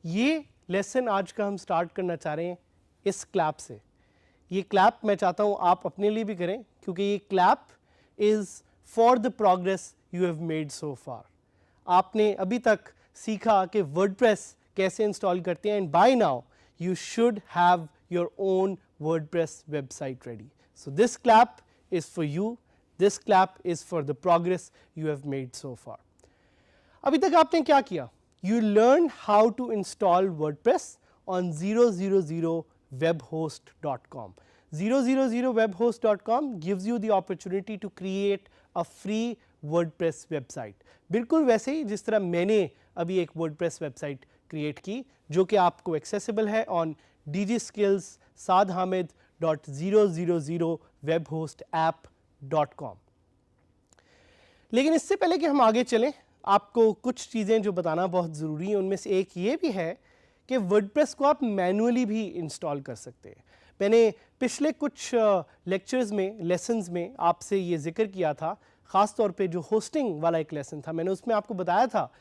ये लेसन आज का हम स्टार्ट करना चाह रहे हैं इस क्लैप से। ये क्लैप मैं चाहता हूँ आप अपने लिए भी करें, क्योंकि ये clap is for the progress you have made so far. आपने अभी तक सीखा कि वर्डप्रेस कैसे इंस्टॉल करते हैं, and by now you should have your own WordPress website ready. So this clap is for you, this clap is for the progress you have made so far. अभी तक आपने क्या किया? You learned how to install WordPress on 000webhost.com. 000webhost.com gives you the opportunity to create a free WordPress website. बिल्कुल वैसे ही जिस तरह मैंने अभी एक WordPress वेबसाइट क्रिएट की जो कि आपको एक्सेसिबल है on dgskills.sadhamid.000webhostapp.com. लेकिन इससे पहले कि हम आगे चलें, आपको कुछ चीज़ें जो बताना बहुत ज़रूरी है, उनमें से एक ये भी है कि वर्डप्रेस को आप मैनुअली भी इंस्टॉल कर सकते हैं। मैंने पिछले कुछ लेक्चर्स में, लेसन्स में आपसे ये जिक्र किया था, ख़ास तौर पे जो होस्टिंग वाला एक लेसन था, मैंने उसमें आपको बताया था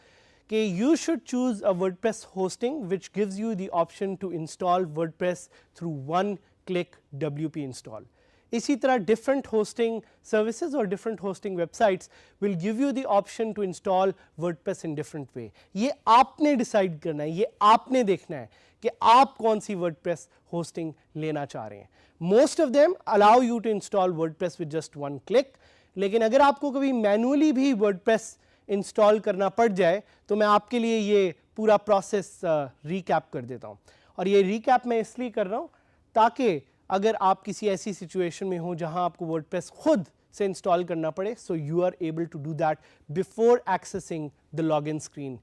कि you should choose a WordPress hosting which gives you the option to install WordPress through one click WP install. इसी तरह डिफरेंट होस्टिंग सर्विसेज और different hosting websites will give you the option to install WordPress in different way. ये आपने decide करना है, ये आपने देखना है कि आप कौन सी वर्डप्रेस होस्टिंग लेना चाह रहे हैं। Most of them allow you to install WordPress with just one click, लेकिन अगर आपको कभी मैनुअली भी वर्डप्रेस इंस्टॉल करना पड़ जाए तो मैं आपके लिए ये पूरा प्रोसेस रिकैप कर देता हूँ। और ये रिकैप मैं इसलिए कर रहा हूँ ताकि अगर आप किसी ऐसी सिचुएशन में हो जहां आपको वर्डप्रेस खुद से इंस्टॉल करना पड़े, so you are able to do that before accessing the login screen.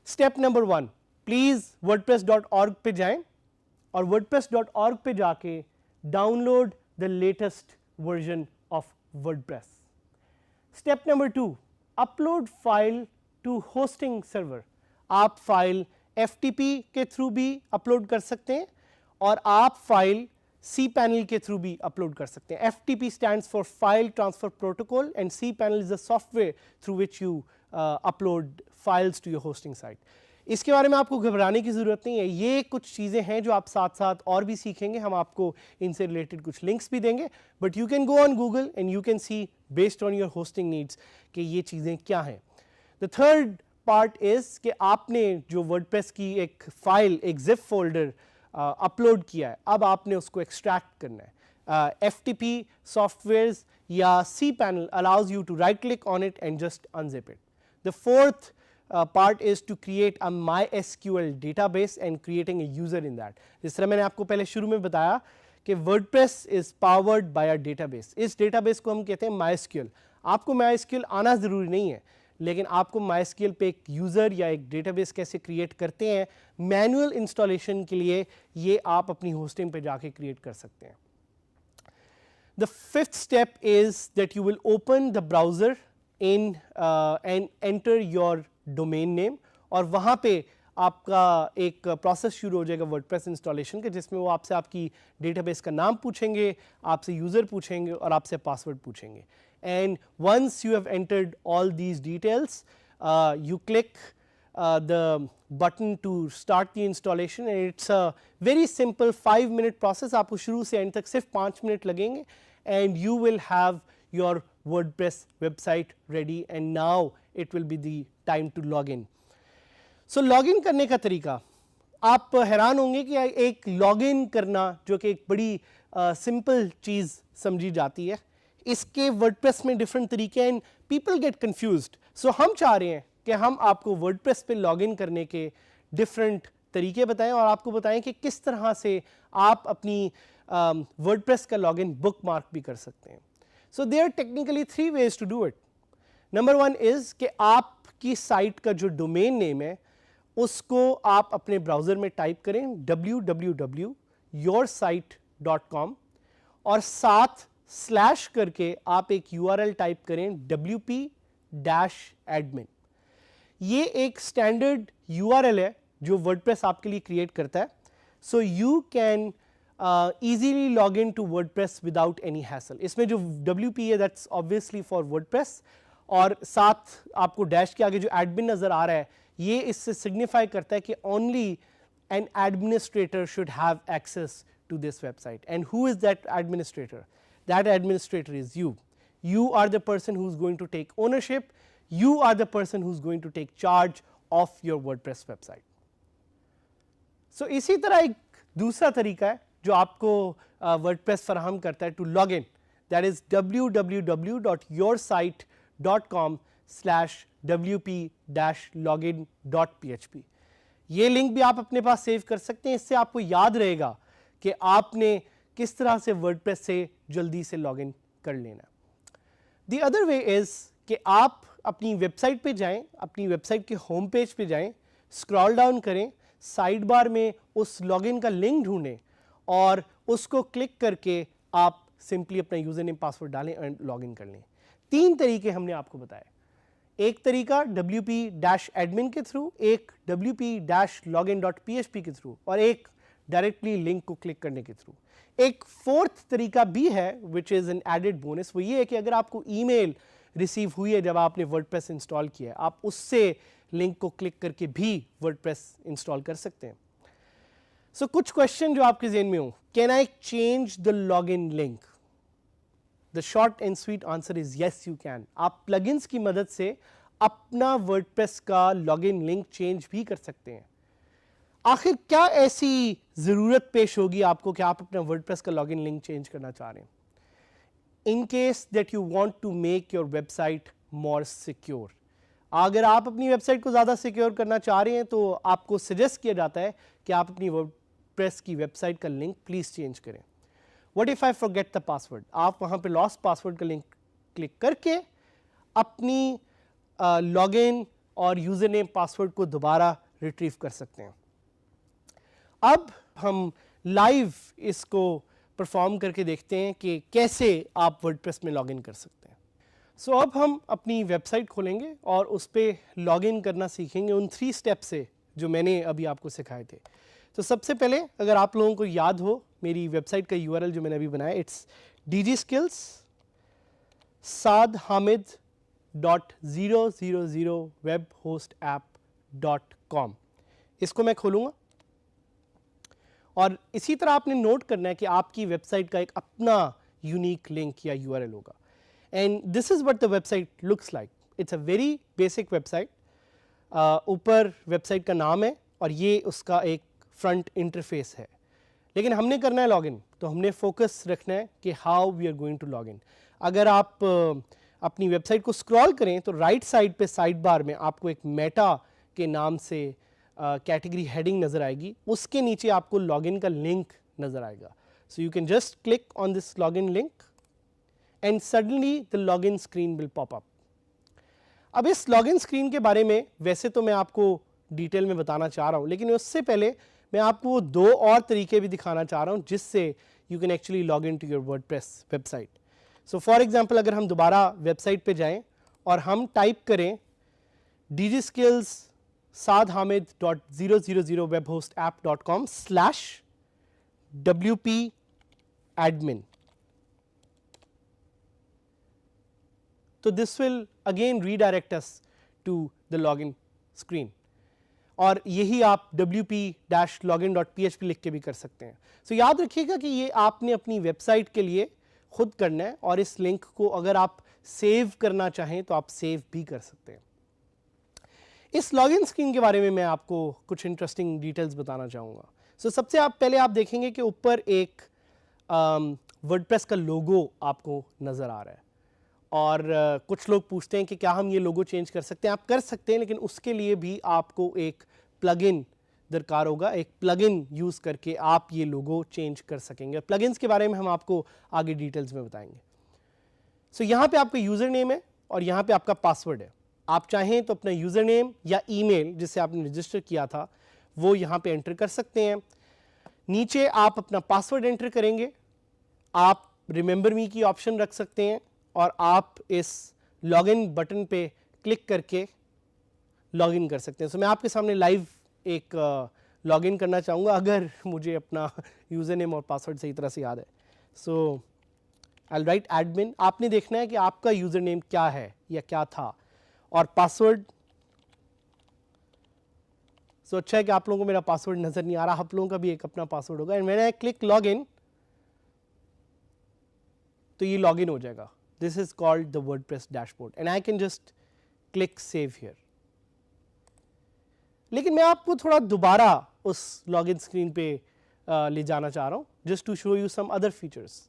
Step number 1, please wordpress.org पे जाएं और wordpress.org पे जाके download the latest version of WordPress. Step number 2, upload file to hosting server. आप file FTP के through भी upload कर सकते हैं और आप फाइल cPanel के थ्रू भी अपलोड कर सकते हैं। FTP stands for File Transfer Protocol and cPanel is the software through which you upload files to your hosting site. इसके बारे में आपको घबराने की ज़रूरत नहीं है, ये कुछ चीज़ें हैं जो आप साथ साथ और भी सीखेंगे, हम आपको इनसे रिलेटेड कुछ लिंक्स भी देंगे, but you can go on Google and you can see based on your hosting needs कि ये चीज़ें क्या हैं। द थर्ड पार्ट इज़ कि आपने जो वर्डप्रेस की एक फाइल, एक जिप फोल्डर अपलोड किया है, अब आपने उसको एक्सट्रैक्ट करना है। FTP सॉफ्टवेयर्स या cPanel allows you to right click on it and just unzip it. The fourth part is to create a MySQL database and creating a user in that. जिस तरह मैंने आपको पहले शुरू में बताया कि WordPress is powered by a database. इस database को हम कहते हैं MySQL. आपको MySQL आना ज़रूरी नहीं है, लेकिन आपको MySQL पे एक यूज़र या एक डेटाबेस कैसे क्रिएट करते हैं मैनुअल इंस्टॉलेशन के लिए, ये आप अपनी होस्टिंग पे जाके क्रिएट कर सकते हैं। The fifth step is that you will open the browser in and enter your domain name, और वहाँ पे आपका एक प्रोसेस शुरू हो जाएगा वर्डप्रेस इंस्टॉलेशन के, जिसमें वो आपसे आपकी डेटाबेस का नाम पूछेंगे, आपसे यूज़र पूछेंगे और आपसे पासवर्ड पूछेंगे। And once you have entered all these details, you click the button to start the installation, and it's a very simple 5-minute process. आपको शुरू से एंड तक सिर्फ 5 मिनट लगेंगे and you will have your WordPress website ready, and now it will be the time to log in. So login करने का तरीका, आप हैरान होंगे कि एक लॉगिन करना जो कि एक बड़ी सिंपल चीज़ समझी जाती है, इसके वर्डप्रेस में डिफरेंट तरीके हैं, पीपल गेट कंफ्यूज्ड। सो हम चाह रहे हैं कि हम आपको वर्डप्रेस पे लॉगिन करने के डिफरेंट तरीके बताएं और आपको बताएं कि किस तरह से आप अपनी वर्डप्रेस का लॉगिन बुकमार्क भी कर सकते हैं। So there are technically 3 ways to do it. Number 1 is कि आपकी साइट का जो डोमेन नेम है उसको आप अपने ब्राउज़र में टाइप करें www.yoursite.com, और साथ स्लैश करके आप एक URL टाइप करें wp-admin। ये एक स्टैंडर्ड URL है जो वर्डप्रेस आपके लिए क्रिएट करता है, सो you can easily log in to WordPress without any hassle। इसमें जो WP है that's obviously for WordPress, और साथ आपको डैश के आगे जो एडमिन नजर आ रहा है ये इससे सिग्निफाई करता है कि only an administrator should have access to this website। and who is that administrator? That administrator is you. You are the person who's going to take ownership, you are the person who's going to take charge of your WordPress website। so इसी तरह एक दूसरा तरीका है जो आपको WordPress फराहम करता है to log in, that is www.yoursite.com/wp-login.php। ये लिंक भी आप अपने पास सेव कर सकते हैं, इससे आपको याद रहेगा कि आपने किस तरह से वर्डप्रेस से जल्दी से लॉग इन कर लेना। द अदर वे इज कि आप अपनी वेबसाइट पे जाएं, अपनी वेबसाइट के होम पेज पे जाएं, स्क्रॉल डाउन करें, साइड बार में उस लॉगिन का लिंक ढूंढें और उसको क्लिक करके आप सिंपली अपना यूजर नेम पासवर्ड डालें और लॉगिन कर लें। 3 तरीके हमने आपको बताए, एक तरीका wp-admin के थ्रू, एक wp-login.php के थ्रू और एक डायरेक्टली लिंक को क्लिक करने के थ्रू। एक फोर्थ तरीका भी है which is an added bonus, वो ये है कि अगर आपको ईमेल रिसीव हुई है जब आपने वर्डप्रेस इंस्टॉल किया है, आप उससे लिंक को क्लिक करके भी वर्डप्रेस इंस्टॉल कर सकते हैं। सो कुछ क्वेश्चन जो आपके ज़हन में हो, can I change the login link? The short and sweet answer is yes you can. आप प्लगइन्स की मदद से अपना वर्डप्रेस का लॉगिन लिंक चेंज भी कर सकते हैं। आखिर क्या ऐसी ज़रूरत पेश होगी आपको कि आप अपना वर्डप्रेस का लॉगिन लिंक चेंज करना चाह रहे हैं? In case that you want to make your website more secure, अगर आप अपनी वेबसाइट को ज़्यादा सिक्योर करना चाह रहे हैं तो आपको सजेस्ट किया जाता है कि आप अपनी वर्डप्रेस की वेबसाइट का लिंक प्लीज़ चेंज करें। What if I forget the password? आप वहाँ पे लॉस्ट पासवर्ड का लिंक क्लिक करके अपनी लॉगिन और यूज़र नेम पासवर्ड को दोबारा रिट्रीव कर सकते हैं। अब हम लाइव इसको परफॉर्म करके देखते हैं कि कैसे आप वर्डप्रेस में लॉगिन कर सकते हैं। सो अब हम अपनी वेबसाइट खोलेंगे और उस पर लॉगिन करना सीखेंगे उन 3 स्टेप से जो मैंने अभी आपको सिखाए थे। तो सबसे पहले अगर आप लोगों को याद हो, मेरी वेबसाइट का URL जो मैंने अभी बनाया, इट्स dgskills-sadhamid.000webhostapp.com। इसको मैं खोलूँगा और इसी तरह आपने नोट करना है कि आपकी वेबसाइट का एक अपना यूनिक लिंक या URL होगा। And this is what the website looks like. It's a very basic website. ऊपर वेबसाइट का नाम है और ये उसका एक फ्रंट इंटरफेस है, लेकिन हमने करना है लॉगिन, तो हमने फोकस रखना है कि how we are going to login. अगर आप अपनी वेबसाइट को स्क्रॉल करें तो राइट साइड पे साइड बार में आपको एक मेटा के नाम से कैटेगरी हेडिंग नज़र आएगी, उसके नीचे आपको लॉगिन का लिंक नज़र आएगा। सो you can just click on this login link and suddenly the login screen will pop up. अब इस लॉगिन स्क्रीन के बारे में वैसे तो मैं आपको डिटेल में बताना चाह रहा हूँ, लेकिन उससे पहले मैं आपको 2 और तरीके भी दिखाना चाह रहा हूँ जिससे you can actually log in to your WordPress website. So for example अगर हम दोबारा वेबसाइट पे जाएं और हम टाइप करें dgskills-sadhamid.000webhostapp.com/wp-admin, तो this will again redirect us to the login screen, और यही आप wp-login.php लिख के भी कर सकते हैं। सो याद रखिएगा कि ये आपने अपनी वेबसाइट के लिए खुद करना है, और इस लिंक को अगर आप सेव करना चाहें तो आप सेव भी कर सकते हैं। इस लॉगिन स्क्रीन के बारे में मैं आपको कुछ इंटरेस्टिंग डिटेल्स बताना चाहूँगा। सो सबसे पहले आप देखेंगे कि ऊपर एक वर्डप्रेस का लोगो आपको नज़र आ रहा है, और कुछ लोग पूछते हैं कि क्या हम ये लोगो चेंज कर सकते हैं? आप कर सकते हैं, लेकिन उसके लिए भी आपको एक प्लगइन दरकार होगा। एक प्लगइन यूज़ करके आप ये लोगो चेंज कर सकेंगे। प्लगइन्स के बारे में हम आपको आगे डिटेल्स में बताएंगे। सो यहाँ पे आपका यूज़र नेम है और यहाँ पे आपका पासवर्ड है। आप चाहें तो अपना यूज़र नेम या ईमेल जिससे आपने रजिस्टर किया था वो यहाँ पे एंटर कर सकते हैं। नीचे आप अपना पासवर्ड एंटर करेंगे। आप रिमेंबर मी की ऑप्शन रख सकते हैं और आप इस लॉगिन बटन पे क्लिक करके लॉगिन कर सकते हैं। सो मैं आपके सामने लाइव एक लॉगिन करना चाहूँगा, अगर मुझे अपना यूज़र नेम और पासवर्ड सही तरह से याद है। सो आई विल राइट एडमिन। आपने देखना है कि आपका यूज़र नेम क्या है या क्या था, और पासवर्ड। सो अच्छा है कि आप लोगों को मेरा पासवर्ड नज़र नहीं आ रहा, आप लोगों का भी एक अपना पासवर्ड होगा। एंड मैंने क्लिक लॉग इन, तो ये लॉगिन हो जाएगा। This is called the WordPress dashboard and I can just click save here. लेकिन मैं आपको थोड़ा दोबारा उस लॉगिन स्क्रीन पे ले जाना चाह रहा हूँ, just to show you some other features.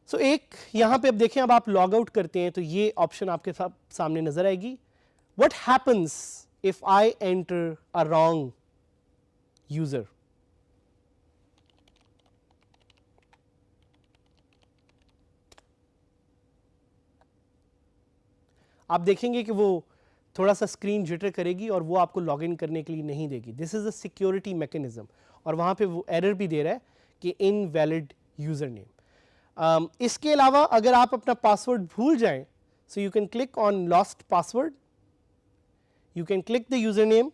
So एक यहाँ पे अब देखें, अब आप लॉग आउट करते हैं तो ये ऑप्शन आपके सामने नजर आएगी। What happens if I enter a wrong user? आप देखेंगे कि वो थोड़ा सा स्क्रीन जिटर करेगी और वो आपको लॉगिन करने के लिए नहीं देगी। This is a security mechanism, और वहाँ पे वो एरर भी दे रहा है कि इनवैलिड यूजर नेम। इसके अलावा अगर आप अपना पासवर्ड भूल जाएं, so you can click on lost password, you can click the user name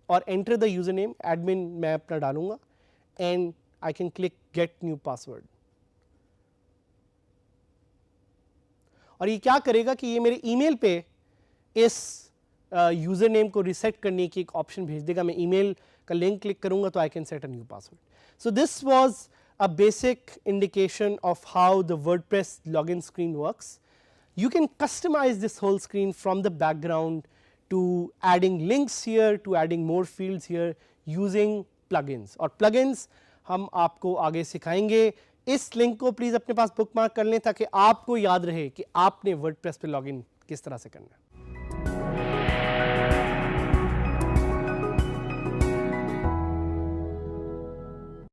और enter the user name. Admin मैं अपना डालूंगा and I can click get new password. और ये क्या करेगा कि ये मेरे ईमेल पे इस यूजर नेम को रिसेट करने की एक ऑप्शन भेज देगा। मैं ईमेल का लिंक क्लिक करूंगा तो I can set a new password. So this was a basic indication of how the WordPress login screen works. You can customize this whole screen from the background to adding links here, to adding more fields here using plugins. और plugins हम आपको आगे सिखाएंगे। इस link को please अपने पास bookmark कर लें ताकि आपको याद रहे कि आपने वर्डप्रेस पे लॉगिन किस तरह से करना है।